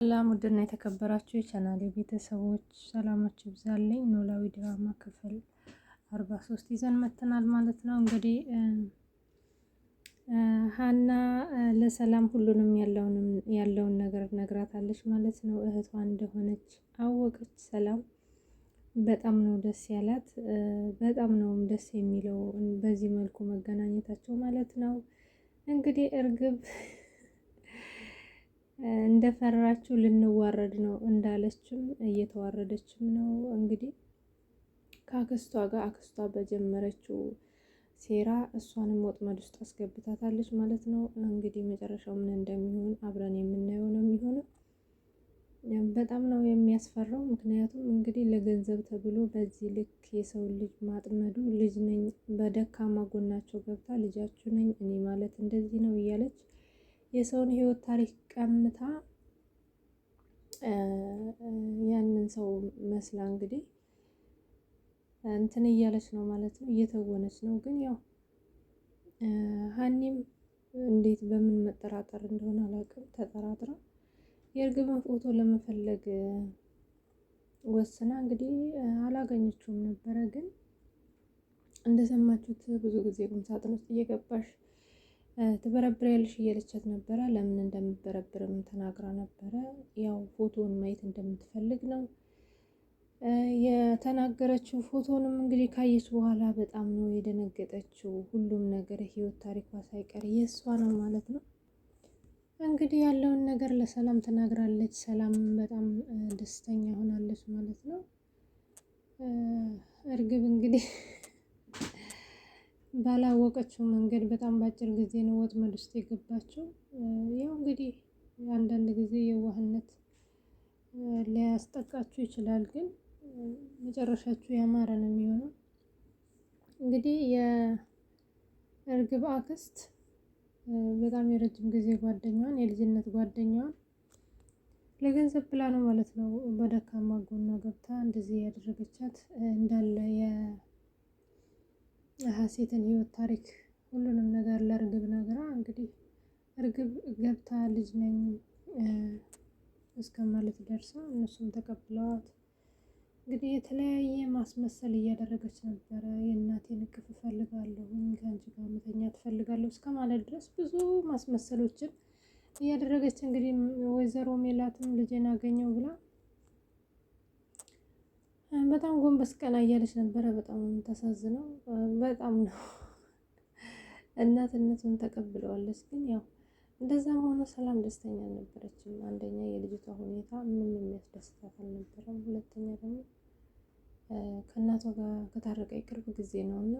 ሰላም ውድና የተከበራችሁ የቻናሌ ቤተሰቦች ሰላማችሁ ይብዛልኝ። ኖላዊ ድራማ ክፍል 43 ይዘን መጥተናል ማለት ነው። እንግዲህ ሀና ለሰላም ሁሉንም ያለውን ነገር ነግራታለች ማለት ነው። እህቷ እንደሆነች አወቀች። ሰላም በጣም ነው ደስ ያላት። በጣም ነው ደስ የሚለው በዚህ መልኩ መገናኘታቸው ማለት ነው። እንግዲህ እርግብ እንደፈራችው ልንዋረድ ነው እንዳለችም እየተዋረደችም ነው። እንግዲህ ከአክስቷ ጋር አክስቷ በጀመረችው ሴራ እሷንም ወጥመድ ውስጥ አስገብታታለች ማለት ነው። እንግዲህ መጨረሻው ምን እንደሚሆን አብረን የምናየው ነው የሚሆነው። በጣም ነው የሚያስፈራው። ምክንያቱም እንግዲህ ለገንዘብ ተብሎ በዚህ ልክ የሰው ልጅ ማጥመዱ፣ ልጅ ነኝ በደካማ ጎናቸው ገብታ ልጃችሁ ነኝ እኔ ማለት እንደዚህ ነው እያለች የሰውን ሕይወት ታሪክ ቀምታ ያንን ሰው መስላ እንግዲህ እንትን እያለች ነው ማለት ነው፣ እየተወነች ነው። ግን ያው ሀኒም እንዴት በምን መጠራጠር እንደሆነ አላውቅም፣ ተጠራጥራ የእርግብን ፎቶ ለመፈለግ ወስና እንግዲህ አላገኘችውም ነበረ። ግን እንደሰማችሁት ብዙ ጊዜ ቁም ሳጥን ውስጥ እየገባሽ ትበረብሪያለሽ እያለቻት ነበረ። ለምን እንደምትበረብርም ተናግራ ነበረ። ያው ፎቶውን ማየት እንደምትፈልግ ነው የተናገረችው። ፎቶንም እንግዲህ ካየች በኋላ በጣም ነው የደነገጠችው። ሁሉም ነገር ህይወት ታሪኳ ሳይቀር የእሷ ነው ማለት ነው። እንግዲህ ያለውን ነገር ለሰላም ተናግራለች። ሰላም በጣም ደስተኛ ሆናለች ማለት ነው። እርግብ እንግዲህ ባላወቀችው መንገድ በጣም በአጭር ጊዜ ነው ወጥመድ ውስጥ የገባችው። ያው እንግዲህ አንዳንድ ጊዜ የዋህነት ሊያስጠቃችሁ ይችላል፣ ግን መጨረሻችሁ ያማረ ነው የሚሆነው። እንግዲህ የእርግብ አክስት በጣም የረጅም ጊዜ ጓደኛዋን የልጅነት ጓደኛዋን ለገንዘብ ብላ ነው ማለት ነው በደካማ ጎኗ ገብታ እንደዚህ ያደረገቻት። እንዳለ የሀሴትን ህይወት ታሪክ ሁሉንም ነገር ለእርግብ ነግራ እንግዲህ እርግብ ገብታ ልጅ ነኝ እስከ ማለት ደርሳ እነሱም ተቀብለዋት እንግዲህ የተለያየ ማስመሰል እያደረገች ነበረ። የእናቴን እቅፍ እፈልጋለሁ፣ ከአንቺ ጋር መተኛት እፈልጋለሁ እስከ ማለት ድረስ ብዙ ማስመሰሎችን እያደረገች እንግዲህ ወይዘሮ ሜላትም ልጄን አገኘው ብላ በጣም ጎንበስ ቀና እያለች ነበረ። በጣም ተሳዝነው በጣም ነው እናትነቱን ተቀብለዋለች። ግን ያው እንደዛም ሆኖ ሰላም ደስተኛ አልነበረችም። አንደኛ የልጅቷ ሁኔታ ምንም የሚያስደስታት አልነበረም። ሁለተኛ ደግሞ ከእናቷ ጋር ከታረቀ ቅርብ ጊዜ ነው እና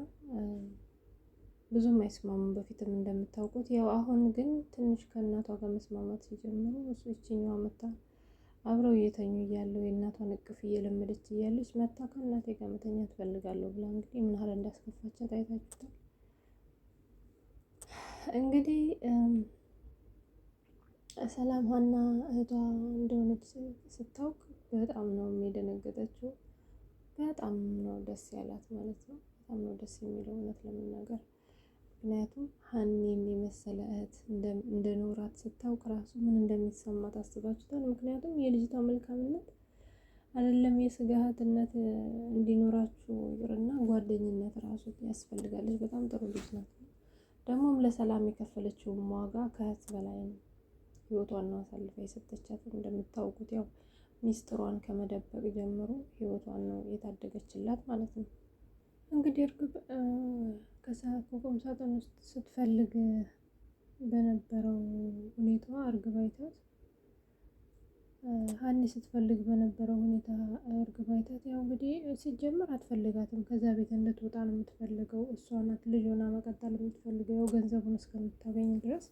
ብዙም አይስማሙም። በፊትም እንደምታውቁት ያው አሁን ግን ትንሽ ከእናቷ ጋር መስማማት ሲጀምሩ እሱ ይችኛዋ መታ አብረው እየተኙ እያለው የእናቷን እቅፍ እየለመደች እያለች መታ ከእናቴ ጋር መተኛ ትፈልጋለሁ ብላ እንግዲህ ምን ያህል እንዳስከፋቻት አይታችሁታል። እንግዲህ ሰላም ሀና እህቷ እንደሆነች ስታውቅ በጣም ነው የደነገጠችው። በጣም ነው ደስ ያላት ማለት ነው። በጣም ነው ደስ የሚለው እውነት ለመናገር። ምክንያቱም ሀኒን የመሰለ እህት እንደኖራት ስታውቅ ራሱ ምን እንደሚሰማት አስባችሁታል? ምክንያቱም የልጅቷ መልካምነት አይደለም የስጋ እህትነት እንዲኖራችሁ ይቅርና ጓደኝነት ራሱ ያስፈልጋለች። በጣም ጥሩ ልጅ ናት። ደግሞም ለሰላም የከፈለችውን ዋጋ ከእህት በላይ ነው። ህይወቷን ነው አሳልፋ የሰጠቻት። እንደምታውቁት ያው ሚስጥሯን ከመደበቅ ጀምሮ ህይወቷን ነው የታደገችላት ማለት ነው። እንግዲህ እርግብ ከቁም ሳጥን ውስጥ ስትፈልግ በነበረው ሁኔታዋ እርግብ አይታት ሀኒ ስትፈልግ በነበረው ሁኔታ እርግብ አይታት ያው እንግዲህ ሲጀመር አትፈልጋትም። ከዛ ቤት እንድትወጣ ነው የምትፈልገው። እሷ ናት ልጅ ሆና መቀጠል የምትፈልገው ያው ገንዘቡን እስከምታገኝ ድረስ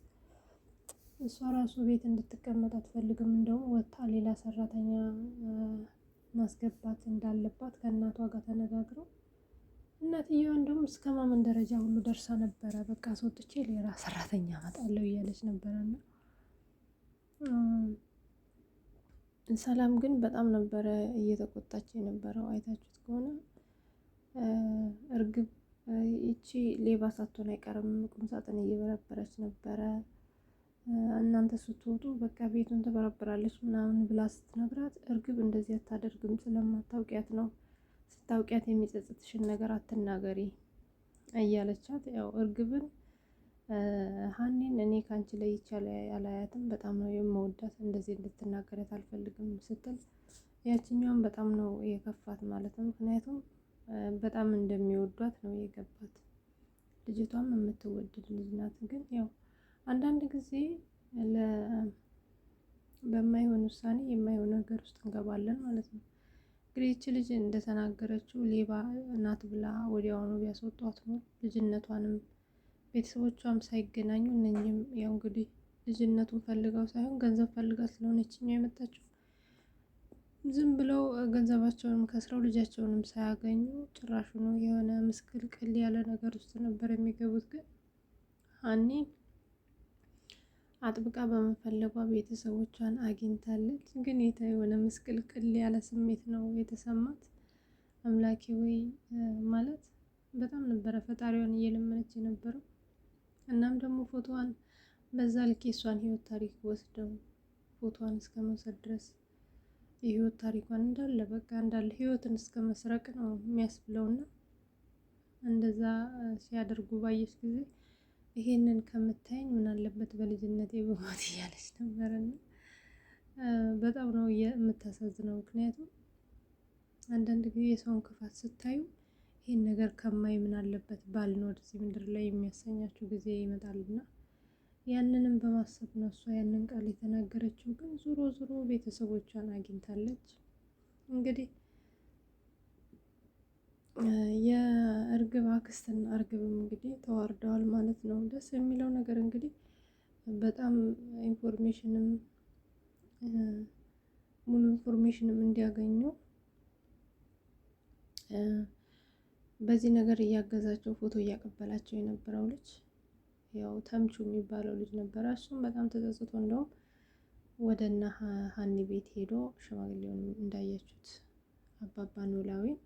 እሷ ራሱ ቤት እንድትቀመጥ አትፈልግም። እንደውም ወጥታ ሌላ ሰራተኛ ማስገባት እንዳለባት ከእናቷ ጋር ተነጋግረው እናትየዋን ደግሞ እስከ ማመን ደረጃ ሁሉ ደርሳ ነበረ። በቃ አስወጥቼ ሌላ ሰራተኛ አመጣለሁ እያለች ነበረና ሰላም ግን በጣም ነበረ እየተቆጣች የነበረው። አይታችሁት ከሆነ እርግብ ይቺ ሌባ ሳትሆን አይቀርም ቁም ሳጥን እየበረበረች ነበረ። እናንተ ስትወጡ በቃ ቤቱን ትበረብራለች ምናምን ብላ ስትነግራት እርግብ እንደዚህ አታደርግም ስለማታውቂያት ነው፣ ስታውቂያት የሚጸጽትሽን ነገር አትናገሪ እያለቻት ያው እርግብን ሀኒን እኔ ካንቺ ለይቼ አላያትም፣ በጣም ነው የምወዳት፣ እንደዚህ እንድትናገረት አልፈልግም ስትል ያችኛውን በጣም ነው የከፋት ማለት ነው። ምክንያቱም በጣም እንደሚወዷት ነው የገባት። ልጅቷም የምትወድድ ልጅ ናት። ግን ያው አንዳንድ ጊዜ በማይሆን ውሳኔ የማይሆን ነገር ውስጥ እንገባለን ማለት ነው። እንግዲህ ይቺ ልጅ እንደተናገረችው ሌባ ናት ብላ ወዲያውኑ ቢያስወጧት ነው ልጅነቷንም ቤተሰቦቿም ሳይገናኙ እነኝም ያው እንግዲህ ልጅነቱን ፈልገው ሳይሆን ገንዘብ ፈልጋ ስለሆነችኛው የመጣችው ዝም ብለው ገንዘባቸውንም ከስረው ልጃቸውንም ሳያገኙ ጭራሹኑ የሆነ ምስቅልቅል ያለ ነገር ውስጥ ነበር የሚገቡት። ግን ሀኒ አጥብቃ በመፈለጓ ቤተሰቦቿን አግኝታለች። ግን የሆነ ምስቅልቅል ያለ ስሜት ነው የተሰማት። አምላኬ ወይ ማለት በጣም ነበረ ፈጣሪዋን እየለመነች የነበረው። እናም ደግሞ ፎቶዋን በዛ ልክ የሷን ህይወት ታሪክ ወስደው ፎቶዋን እስከ መውሰድ ድረስ የህይወት ታሪኳን እንዳለ በቃ እንዳለ ህይወትን እስከ መስረቅ ነው የሚያስብለውና እንደዛ ሲያደርጉ ባየች ጊዜ ይሄንን ከምታየኝ ምን አለበት በልጅነቴ በሞት እያለች ነበርና በጣም ነው የምታሳዝነው። ምክንያቱም አንዳንድ ጊዜ የሰውን ክፋት ስታዩ ይሄን ነገር ከማይ ምን አለበት ባልኖር እዚህ ምድር ላይ የሚያሰኛቸው ጊዜ ይመጣልና ያንንም በማሰብ ነው እሷ ያንን ቃል የተናገረችው። ግን ዞሮ ዞሮ ቤተሰቦቿን አግኝታለች። እንግዲህ የእርግብ አክስትና እርግብም እንግዲህ ተዋርደዋል ማለት ነው። ደስ የሚለው ነገር እንግዲህ በጣም ኢንፎርሜሽንም ሙሉ ኢንፎርሜሽንም እንዲያገኙ በዚህ ነገር እያገዛቸው ፎቶ እያቀበላቸው የነበረው ልጅ ያው ተምቹ የሚባለው ልጅ ነበረ። እሱም በጣም ተጸጽቶ እንደውም ወደ እነ ሀኒ ቤት ሄዶ ሽማግሌውን እንዳያችሁት አባባ ኖላዊን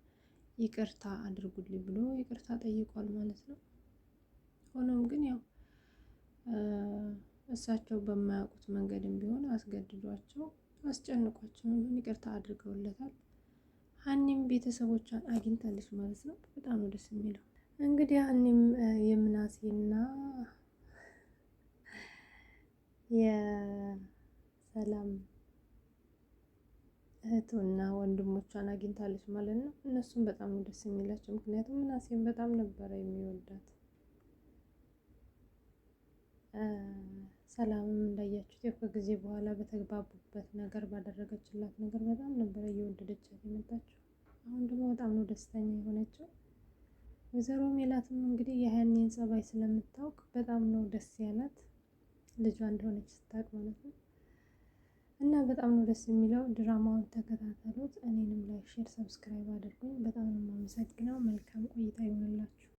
ይቅርታ አድርጉልኝ ብሎ ይቅርታ ጠይቋል ማለት ነው። ሆኖም ግን ያው እሳቸው በማያውቁት መንገድም ቢሆን አስገድዷቸው አስጨንቋቸው ይቅርታ አድርገውለታል። ሀኒም ቤተሰቦቿን አግኝታለች ማለት ነው። በጣም ነው ደስ የሚለው። እንግዲህ ሀኒም የምናሴና የሰላም እህቱና ወንድሞቿን አግኝታለች ማለት ነው። እነሱም በጣም ነው ደስ የሚላቸው። ምክንያቱም ምናሴም በጣም ነበረ የሚወዳት። ሰላምም እንዳያችሁት ያው ከጊዜ በኋላ በተግባቡበት ነገር ባደረገችላት ነገር በጣም ነበረ እየወደደቻት የመጣችው። አሁን ደግሞ በጣም ነው ደስተኛ የሆነችው። ወይዘሮ ሜላትም እንግዲህ የሀኒን ጸባይ ስለምታውቅ በጣም ነው ደስ ያላት፣ ልጇ እንደሆነች ስታውቅ ማለት ነው። እና በጣም ነው ደስ የሚለው። ድራማውን ተከታተሉት። እኔንም ላይክ፣ ሼር፣ ሰብስክራይብ አድርጉኝ። በጣም ነው የማመሰግነው። መልካም ቆይታ ይሆንላችሁ።